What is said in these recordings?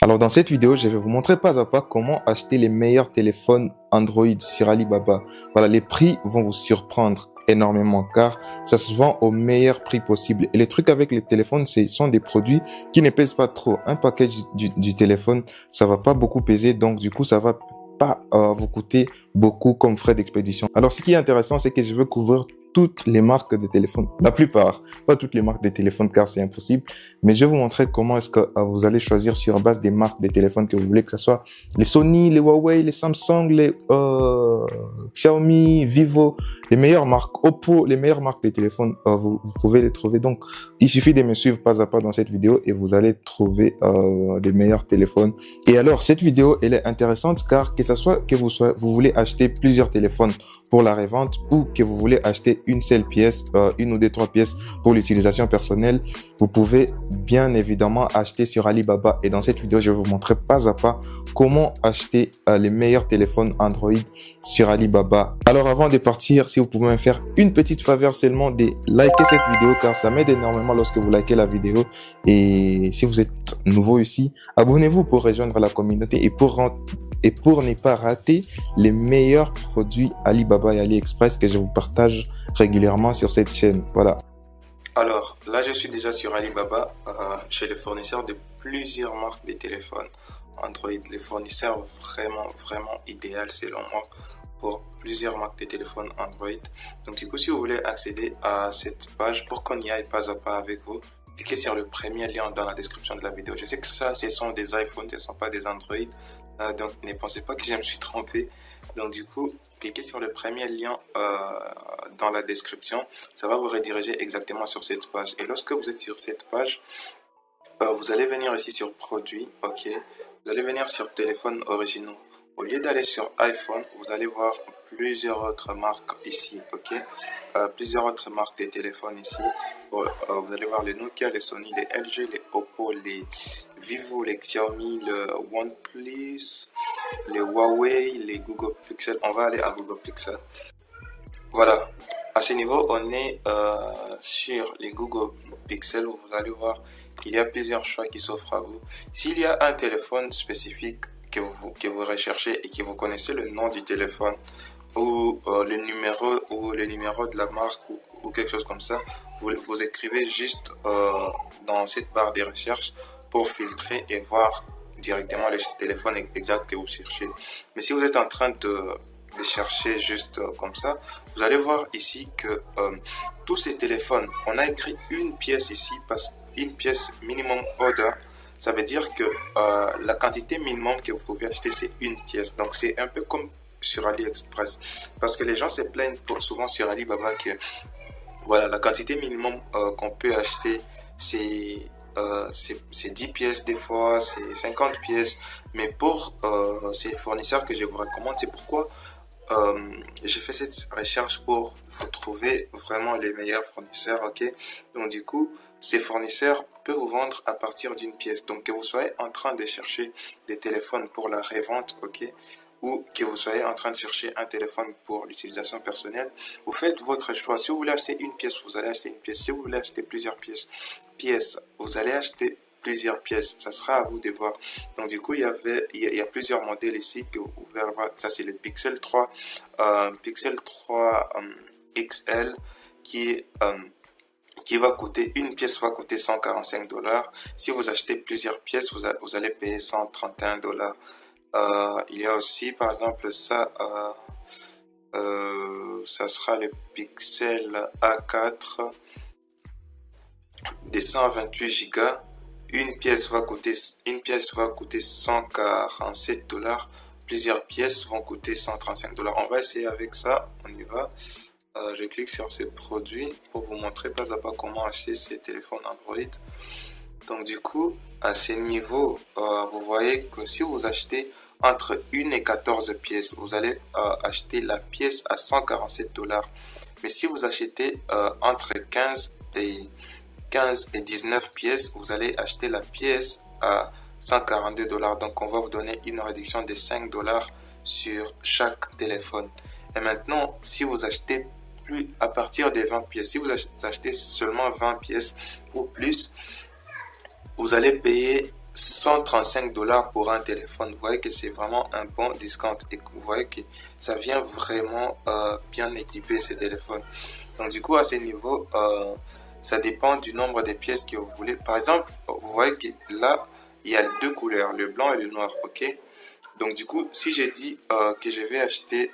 Alors dans cette vidéo, je vais vous montrer pas à pas comment acheter les meilleurs téléphones Android sur Alibaba. Voilà, les prix vont vous surprendre énormément car ça se vend au meilleur prix possible. Et les trucs avec les téléphones, ce sont des produits qui ne pèsent pas trop. Un package du téléphone, ça va pas beaucoup peser, donc du coup, ça va pas vous coûter beaucoup comme frais d'expédition. Alors ce qui est intéressant, c'est que je veux couvrir toutes les marques de téléphone, la plupart, pas toutes les marques de téléphone car c'est impossible, mais je vais vous montrer comment est-ce que vous allez choisir sur base des marques de téléphone que vous voulez, que ce soit les Sony, les Huawei, les Samsung, les Xiaomi, Vivo, les meilleures marques, Oppo, les meilleures marques de téléphone, vous pouvez les trouver. Donc, il suffit de me suivre pas à pas dans cette vidéo et vous allez trouver les meilleurs téléphones. Et alors, cette vidéo, elle est intéressante car que ce soit que vous voulez acheter plusieurs téléphones pour la revente ou que vous voulez acheter une seule pièce, une ou deux, trois pièces pour l'utilisation personnelle, vous pouvez bien évidemment acheter sur Alibaba. Et dans cette vidéo, je vais vous montrer pas à pas comment acheter les meilleurs téléphones Android sur Alibaba. Alors avant de partir, si vous pouvez me faire une petite faveur seulement de liker cette vidéo car ça m'aide énormément lorsque vous likez la vidéo. Et si vous êtes nouveau ici, abonnez-vous pour rejoindre la communauté et pour ne pas rater les meilleurs produits Alibaba et AliExpress que je vous partage régulièrement sur cette chaîne. Voilà. Alors, là, je suis déjà sur Alibaba, chez les fournisseurs de plusieurs marques de téléphones Android. Les fournisseurs vraiment idéal selon moi pour plusieurs marques de téléphones Android. Donc, du coup, si vous voulez accéder à cette page pour qu'on y aille pas à pas avec vous, cliquez sur le premier lien dans la description de la vidéo. Je sais que ça, ce sont des iPhones, ce ne sont pas des Android. Donc, ne pensez pas que je me suis trompé. Donc, du coup, cliquez sur le premier lien dans la description. Ça va vous rediriger exactement sur cette page. Et lorsque vous êtes sur cette page, vous allez venir ici sur produits, ok. Vous allez venir sur téléphone originaux. Au lieu d'aller sur iPhone, vous allez voir plusieurs autres marques ici, ok. Plusieurs autres marques de téléphones ici. Vous allez voir les Nokia, les Sony, les LG, les Oppo, les Vivo, les Xiaomi, le OnePlus, les Huawei, les Google Pixel. On va aller à Google Pixel. Voilà. À ce niveau, on est sur les Google Pixel où vous allez voir qu'il y a plusieurs choix qui s'offrent à vous. S'il y a un téléphone spécifique que vous recherchez et que vous connaissez le nom du téléphone ou le numéro de la marque ou quelque chose comme ça, vous écrivez juste dans cette barre de recherche pour filtrer et voir directement le téléphone exact que vous cherchez. Mais si vous êtes en train de chercher juste comme ça, vous allez voir ici que tous ces téléphones, on a écrit une pièce ici parce qu'une pièce minimum order, ça veut dire que la quantité minimum que vous pouvez acheter c'est une pièce. Donc c'est un peu comme sur AliExpress parce que les gens se plaignent souvent sur Alibaba que voilà, la quantité minimum qu'on peut acheter c'est 10 pièces des fois, c'est 50 pièces, mais pour ces fournisseurs que je vous recommande, c'est pourquoi j'ai fait cette recherche pour vous trouver vraiment les meilleurs fournisseurs, ok. Donc du coup, ces fournisseurs peuvent vous vendre à partir d'une pièce. Donc que vous soyez en train de chercher des téléphones pour la revente, ok, ou que vous soyez en train de chercher un téléphone pour l'utilisation personnelle, vous faites votre choix. Si vous voulez acheter une pièce, vous allez acheter une pièce. Si vous voulez acheter plusieurs pièces, vous allez acheter plusieurs pièces. Ça sera à vous de voir. Donc du coup, il y a plusieurs modèles ici que vous pouvez voir. Ça c'est le Pixel 3, Pixel 3 XL qui va coûter, une pièce va coûter $145. Si vous achetez plusieurs pièces, vous allez payer $131. Il y a aussi par exemple ça, ça sera le Pixel A4 de 128 Go. Une pièce va coûter $147. Plusieurs pièces vont coûter $135. On va essayer avec ça. On y va. Je clique sur ce produit pour vous montrer pas à pas comment acheter ces téléphones Android. Donc du coup, à ce niveau, vous voyez que si vous achetez entre 1 et 14 pièces, vous allez acheter la pièce à $147. Mais si vous achetez entre 15 et 19 pièces, vous allez acheter la pièce à $142. Donc on va vous donner une réduction de $5 sur chaque téléphone. Et maintenant, si vous achetez plus à partir des 20 pièces, si vous achetez seulement 20 pièces ou plus, vous allez payer $135 pour un téléphone. Vous voyez que c'est vraiment un bon discount et vous voyez que ça vient vraiment bien équiper ces téléphones. Donc du coup à ce niveau, ça dépend du nombre de pièces que vous voulez. Par exemple, vous voyez que là il y a deux couleurs, le blanc et le noir, ok. Donc du coup, si j'ai dit que je vais acheter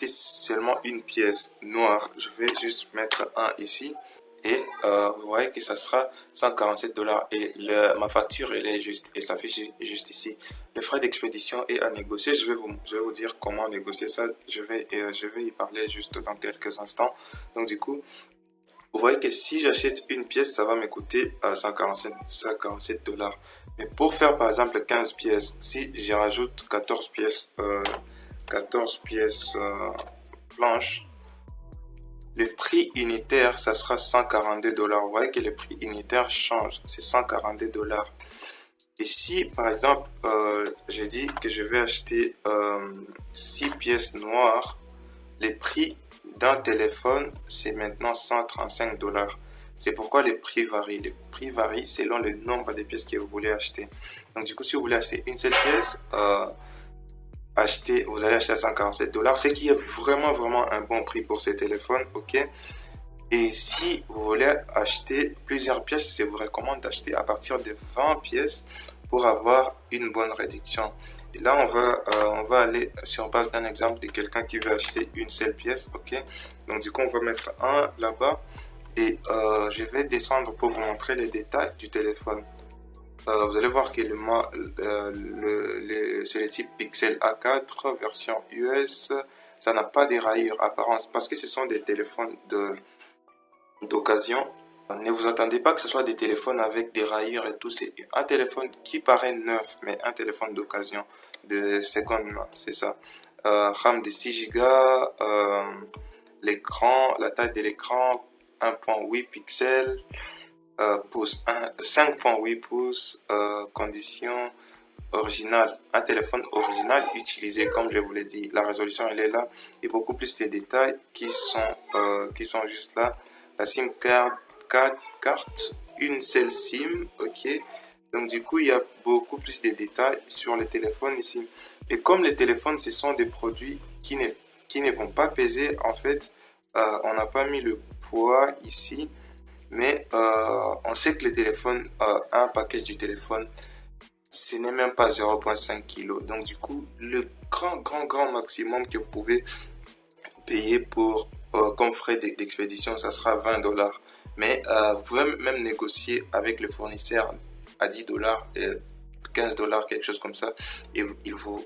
seulement une pièce noire, je vais juste mettre un ici. Et vous voyez que ça sera $147 et ma facture elle est juste, elle s'affiche juste ici. Le frais d'expédition est à négocier. Je vais vous dire comment négocier ça. Je vais y parler juste dans quelques instants. Donc du coup, vous voyez que si j'achète une pièce, ça va me coûter $147. Mais pour faire par exemple 15 pièces, si j'y rajoute 14 pièces blanches, le prix unitaire, ça sera $142. Vous voyez que le prix unitaire change, c'est $142. Et si, par exemple, je dis que je vais acheter 6 pièces noires, le prix d'un téléphone, c'est maintenant $135. C'est pourquoi les prix varient. Les prix varient selon le nombre de pièces que vous voulez acheter. Donc, du coup, si vous voulez acheter une seule pièce, vous allez acheter à $147, ce qui est vraiment un bon prix pour ces téléphones, ok. Et si vous voulez acheter plusieurs pièces, je vous recommande d'acheter à partir de 20 pièces pour avoir une bonne réduction. Et là, on va aller sur base d'un exemple de quelqu'un qui veut acheter une seule pièce, ok. Donc du coup, on va mettre un là-bas et je vais descendre pour vous montrer les détails du téléphone. Vous allez voir que c'est le type Pixel A4 version US. Ça n'a pas de rayures apparentes parce que ce sont des téléphones d'occasion. Ne vous attendez pas que ce soit des téléphones avec des rayures et tout. C'est un téléphone qui paraît neuf, mais un téléphone d'occasion, de seconde main, c'est ça. RAM de 6 Go, l'écran, la taille de l'écran, 1.8 pixels. 5.8 pouces, condition originale, un téléphone original utilisé comme je vous l'ai dit, la résolution elle est là et beaucoup plus de détails qui sont juste là. La SIM carte, une seule SIM, ok. Donc du coup il y a beaucoup plus de détails sur les téléphones ici. Et comme les téléphones ce sont des produits qui ne vont pas peser, en fait on n'a pas mis le poids ici. Mais on sait que le téléphone, un package du téléphone, ce n'est même pas 0.5 kg. Donc du coup, le grand maximum que vous pouvez payer pour comme frais d'expédition, ça sera $20. Mais vous pouvez même négocier avec le fournisseur à $10 et $15, quelque chose comme ça, et il vous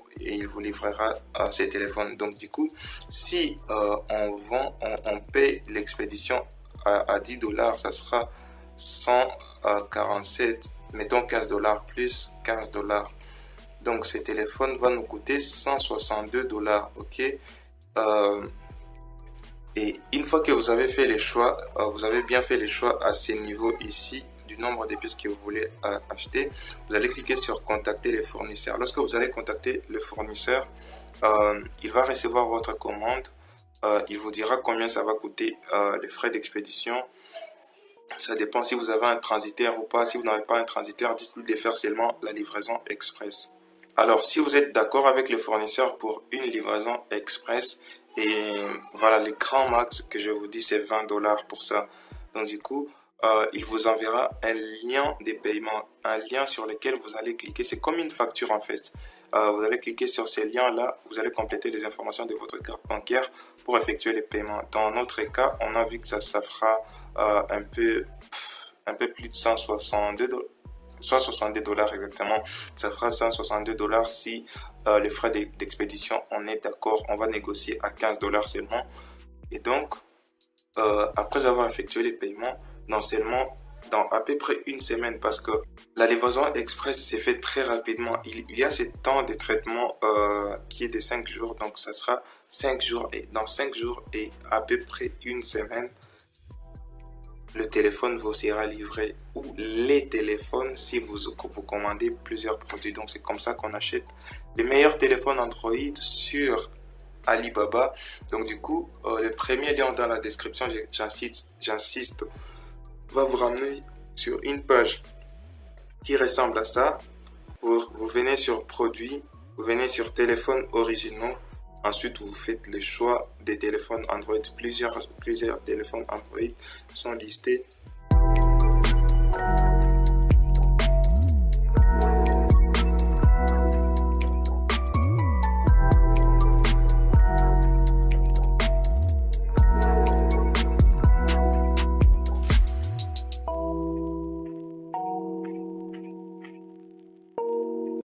livrera ces téléphones. Donc du coup, si on paye l'expédition à $10, ça sera 147, mettons $15 plus $15. Donc ce téléphone va nous coûter $162, ok. Et une fois que vous avez fait les choix, vous avez bien fait les choix à ces niveaux ici du nombre de pièces que vous voulez acheter, vous allez cliquer sur contacter les fournisseurs. Lorsque vous allez contacter le fournisseur, il va recevoir votre commande. Il vous dira combien ça va coûter les frais d'expédition. Ça dépend si vous avez un transitaire ou pas. Si vous n'avez pas un transitaire, dites-lui de faire seulement la livraison express. Alors, si vous êtes d'accord avec le fournisseur pour une livraison express, et voilà, les grands max que je vous dis, c'est $20 pour ça. Donc du coup, il vous enverra un lien de paiement, un lien sur lequel vous allez cliquer. C'est comme une facture en fait. Vous allez cliquer sur ces liens-là, vous allez compléter les informations de votre carte bancaire pour effectuer les paiements. Dans notre cas, on a vu que ça fera un peu plus de 162 soit $62 exactement. Ça fera $162 si les frais d'expédition, on est d'accord, on va négocier à $15 seulement. Et donc, après avoir effectué les paiements, dans à peu près une semaine, parce que la livraison express s'est fait très rapidement. Il y a ce temps de traitement qui est de 5 jours, donc ça sera 5 jours, et dans 5 jours et à peu près une semaine, le téléphone vous sera livré, ou les téléphones si vous commandez plusieurs produits. Donc c'est comme ça qu'on achète les meilleurs téléphones Android sur Alibaba. Donc du coup, le premier lien dans la description, j'insiste, va vous ramener sur une page qui ressemble à ça. Vous venez sur produits, vous venez sur téléphones originaux. Ensuite, vous faites le choix des téléphones Android. Plusieurs téléphones Android sont listés